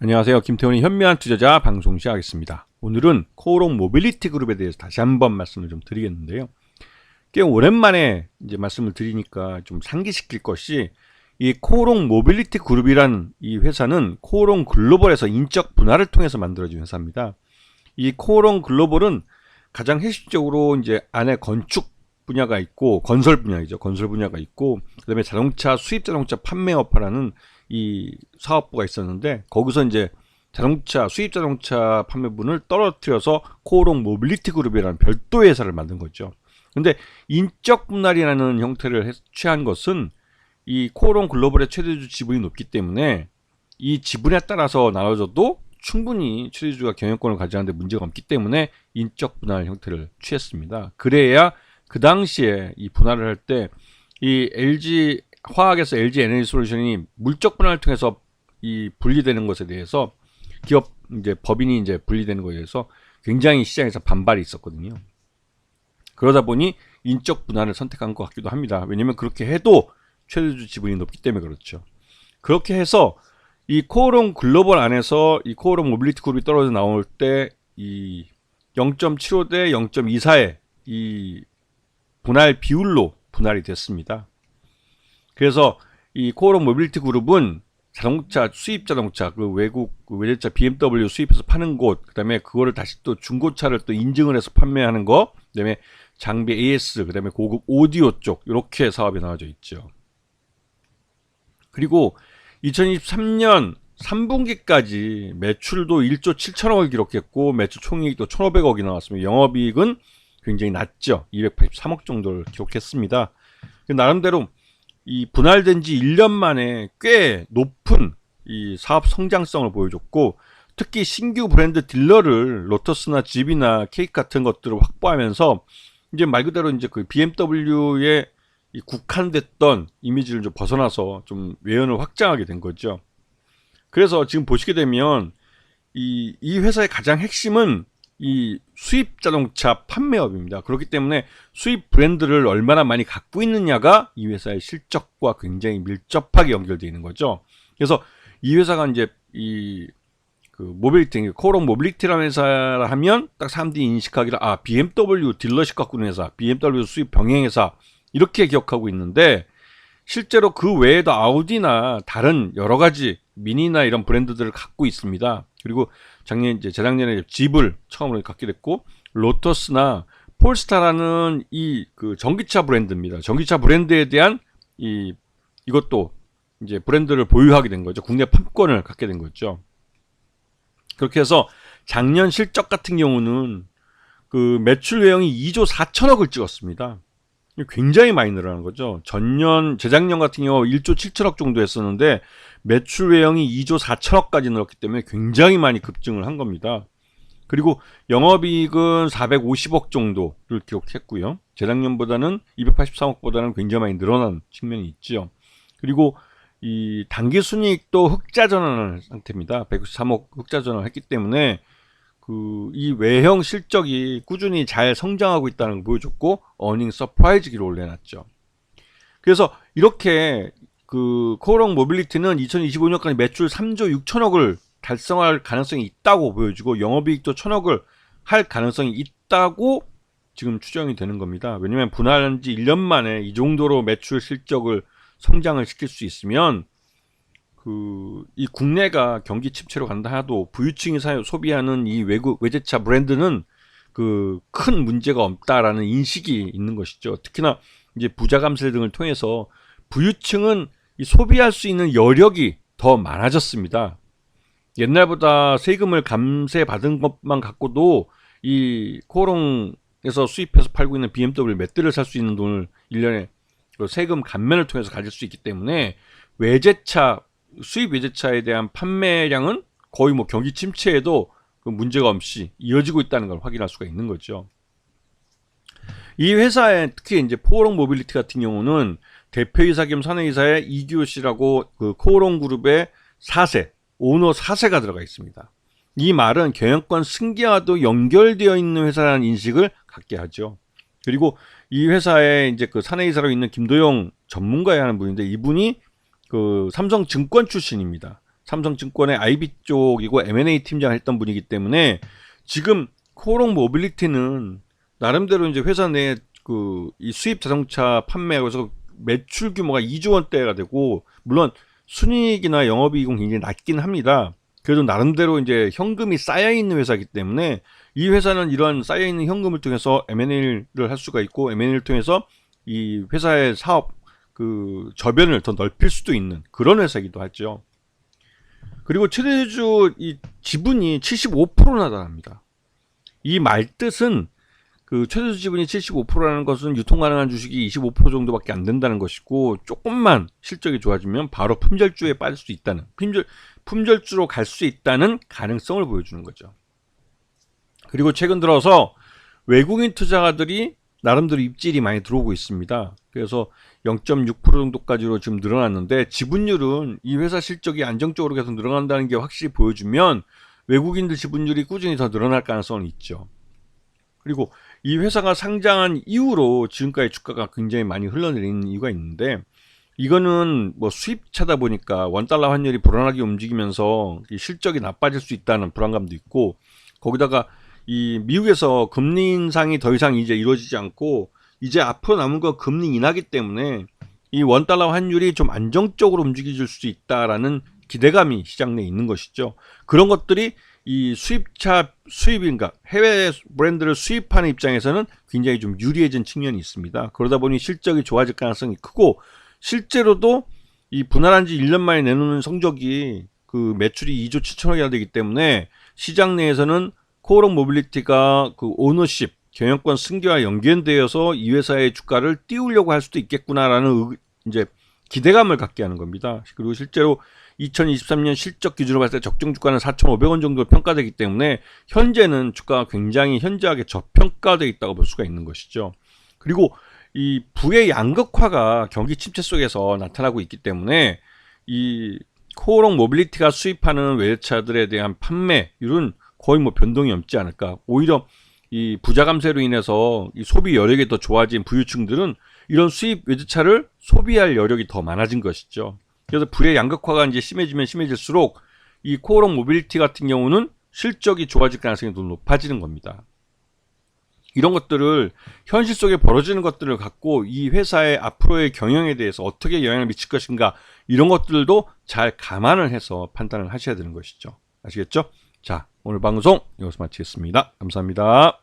안녕하세요. 김태훈의 현명한 투자자 방송 시작하겠습니다. 오늘은 코오롱 모빌리티 그룹에 대해서 다시 한번 말씀을 좀 드리겠는데요. 꽤 오랜만에 이제 말씀을 드리니까 좀 상기시킬 것이, 이 코오롱 모빌리티 그룹이란 이 회사는 코오롱 글로벌에서 인적 분할을 통해서 만들어진 회사입니다. 이 코오롱 글로벌은 가장 핵심적으로 이제 안에 건축 분야가 있고, 건설 분야이죠. 건설 분야가 있고, 그다음에 자동차 수입 자동차 판매업화라는 이 사업부가 있었는데, 거기서 이제 자동차 수입 자동차 판매분을 떨어뜨려서 코오롱 모빌리티 그룹이라는 별도의 회사를 만든 거죠. 근데 인적 분할이라는 형태를 취한 것은 이 코오롱 글로벌의 최대주 지분이 높기 때문에 이 지분에 따라서 나눠져도 충분히 최대주가 경영권을 가져가는데 문제가 없기 때문에 인적 분할 형태를 취했습니다. 그래야 그 당시에 이 분할을 할 때 이 LG 화학에서 LG 에너지 솔루션이 물적 분할을 통해서 이 분리되는 것에 대해서 기업 이제 법인이 이제 분리되는 것에 대해서 굉장히 시장에서 반발이 있었거든요. 그러다 보니 인적 분할을 선택한 것 같기도 합니다. 왜냐면 그렇게 해도 최대주 지분이 높기 때문에 그렇죠. 그렇게 해서 이 코오롱 글로벌 안에서 이 코오롱 모빌리티 그룹이 떨어져 나올 때 이 0.75 대 0.24의 이 분할 비율로 분할이 됐습니다. 그래서 이 코오롱 모빌리티 그룹은 자동차 수입 자동차, 그 외국 외제차 BMW 수입해서 파는 곳, 그다음에 그거를 다시 또 중고차를 또 인증을 해서 판매하는 거, 그다음에 장비 AS, 그다음에 고급 오디오 쪽, 이렇게 사업이 나눠져 있죠. 그리고 2023년 3분기까지 매출도 1조 7천억을 기록했고, 매출 총이익도 1,500억이 나왔습니다. 영업이익은 굉장히 낮죠. 283억 정도를 기록했습니다. 나름대로 이 분할된 지 1년 만에 꽤 높은 이 사업 성장성을 보여줬고, 특히 신규 브랜드 딜러를 로터스나 집이나 케이크 같은 것들을 확보하면서 이제 말 그대로 이제 그 BMW의 이 국한됐던 이미지를 좀 벗어나서 좀 외연을 확장하게 된 거죠. 그래서 지금 보시게 되면 이 회사의 가장 핵심은 이 수입 자동차 판매업입니다. 그렇기 때문에 수입 브랜드를 얼마나 많이 갖고 있느냐가 이 회사의 실적과 굉장히 밀접하게 연결되어 있는 거죠. 그래서 이 회사가 이제 이 그 모빌리티, 코오롱 모빌리티라는 회사라 하면 딱 사람들이 인식하기를, 아, BMW 딜러십 갖고 있는 회사, BMW 수입 병행 회사, 이렇게 기억하고 있는데, 실제로 그 외에도 아우디나 다른 여러 가지 미니나 이런 브랜드들을 갖고 있습니다. 그리고 재작년에 집을 처음으로 갖게 됐고, 로터스나 폴스타라는 이 그 전기차 브랜드입니다. 전기차 브랜드에 대한 이것도 이제 브랜드를 보유하게 된 거죠. 국내 판권을 갖게 된 거죠. 그렇게 해서 작년 실적 같은 경우는 그 매출 외형이 2조 4천억을 찍었습니다. 굉장히 많이 늘어난 거죠. 재작년 같은 경우 1조 7천억 정도 했었는데 매출 외형이 2조 4천억까지 늘었기 때문에 굉장히 많이 급증을 한 겁니다. 그리고 영업이익은 450억 정도를 기록했고요. 재작년보다는 283억보다는 굉장히 많이 늘어난 측면이 있죠. 그리고 이 당기순이익도 흑자 전환한 상태입니다. 193억 흑자 전환을 했기 때문에 이 외형 실적이 꾸준히 잘 성장하고 있다는 걸 보여줬고, 어닝 서프라이즈 기록을 내놨죠. 그래서 이렇게 그 코오롱 모빌리티는 2025년까지 매출 3조 6천억을 달성할 가능성이 있다고 보여주고, 영업이익도 1,000억을 할 가능성이 있다고 지금 추정이 되는 겁니다. 왜냐하면 분할한 지 1년 만에 이 정도로 매출 실적을 성장을 시킬 수 있으면 이 국내가 경기 침체로 간다 하도 부유층이 소비하는 이 외제차 브랜드는 큰 문제가 없다라는 인식이 있는 것이죠. 특히나 이제 부자 감세 등을 통해서 부유층은 이 소비할 수 있는 여력이 더 많아졌습니다. 옛날보다 세금을 감세 받은 것만 갖고도 이 코오롱에서 수입해서 팔고 있는 BMW 몇 대를 살 수 있는 돈을 1년에 세금 감면을 통해서 가질 수 있기 때문에 수입 외제차에 대한 판매량은 거의 뭐 경기 침체에도 문제가 없이 이어지고 있다는 걸 확인할 수가 있는 거죠. 이 회사에 특히 이제 코오롱 모빌리티 같은 경우는 대표이사 겸 사내이사의 이규호 씨라고 그 코오롱 그룹의 4세, 오너 4세가 들어가 있습니다. 이 말은 경영권 승계와도 연결되어 있는 회사라는 인식을 갖게 하죠. 그리고 이 회사에 이제 그 사내이사로 있는 김도영 전문가에 하는 분인데, 이분이 그 삼성증권 출신입니다. 삼성증권의 IB 쪽이고 M&A 팀장을 했던 분이기 때문에 지금 코오롱 모빌리티는 나름대로 이제 회사 내 이 수입 자동차 판매하고서 매출 규모가 2조 원대가 되고, 물론 순이익이나 영업이익은 굉장히 낮긴 합니다. 그래도 나름대로 이제 현금이 쌓여 있는 회사이기 때문에 이 회사는 이런 쌓여 있는 현금을 통해서 M&A를 할 수가 있고, M&A를 통해서 이 회사의 사업 저변을 더 넓힐 수도 있는 그런 회사이기도 하죠. 그리고 최대주 이 지분이 75%나 달합니다. 이 말뜻은 최대주 지분이 75%라는 것은 유통 가능한 주식이 25% 정도밖에 안 된다는 것이고, 조금만 실적이 좋아지면 바로 품절주에 빠질 수 있다는, 품절주로 갈 수 있다는 가능성을 보여주는 거죠. 그리고 최근 들어서 외국인 투자가들이 나름대로 입질이 많이 들어오고 있습니다. 그래서 0.6% 정도까지로 지금 늘어났는데, 지분율은 이 회사 실적이 안정적으로 계속 늘어난다는 게 확실히 보여주면 외국인들 지분율이 꾸준히 더 늘어날 가능성은 있죠. 그리고 이 회사가 상장한 이후로 지금까지 주가가 굉장히 많이 흘러내리는 이유가 있는데, 이거는 뭐 수입차다 보니까 원달러 환율이 불안하게 움직이면서 실적이 나빠질 수 있다는 불안감도 있고, 거기다가 이 미국에서 금리 인상이 더 이상 이제 이루어지지 않고 이제 앞으로 남은 건 금리 인하기 때문에 이 원달러 환율이 좀 안정적으로 움직여질 수 있다라는 기대감이 시장 내에 있는 것이죠. 그런 것들이 이 수입인가 해외 브랜드를 수입하는 입장에서는 굉장히 좀 유리해진 측면이 있습니다. 그러다 보니 실적이 좋아질 가능성이 크고, 실제로도 이 분할한 지 1년 만에 내놓는 성적이 매출이 2조 7천억이나 되기 때문에 시장 내에서는 코오롱 모빌리티가 오너십 경영권 승계와 연결되어서 이 회사의 주가를 띄우려고 할 수도 있겠구나라는 이제 기대감을 갖게 하는 겁니다. 그리고 실제로 2023년 실적 기준으로 봤을 때 적정 주가는 4,500원 정도 평가되기 때문에 현재는 주가가 굉장히 현저하게 저평가되어 있다고 볼 수가 있는 것이죠. 그리고 이 부의 양극화가 경기 침체 속에서 나타나고 있기 때문에 이 코오롱 모빌리티가 수입하는 외제차들에 대한 판매율은 거의 뭐 변동이 없지 않을까. 오히려 이 부자 감세로 인해서 이 소비 여력이 더 좋아진 부유층들은 이런 수입 외제차를 소비할 여력이 더 많아진 것이죠. 그래서 불의 양극화가 이제 심해지면 심해질수록 이 코오롱 모빌리티 같은 경우는 실적이 좋아질 가능성이 더 높아지는 겁니다. 이런 것들을 현실 속에 벌어지는 것들을 갖고 이 회사의 앞으로의 경영에 대해서 어떻게 영향을 미칠 것인가, 이런 것들도 잘 감안을 해서 판단을 하셔야 되는 것이죠. 아시겠죠? 자, 오늘 방송 여기서 마치겠습니다. 감사합니다.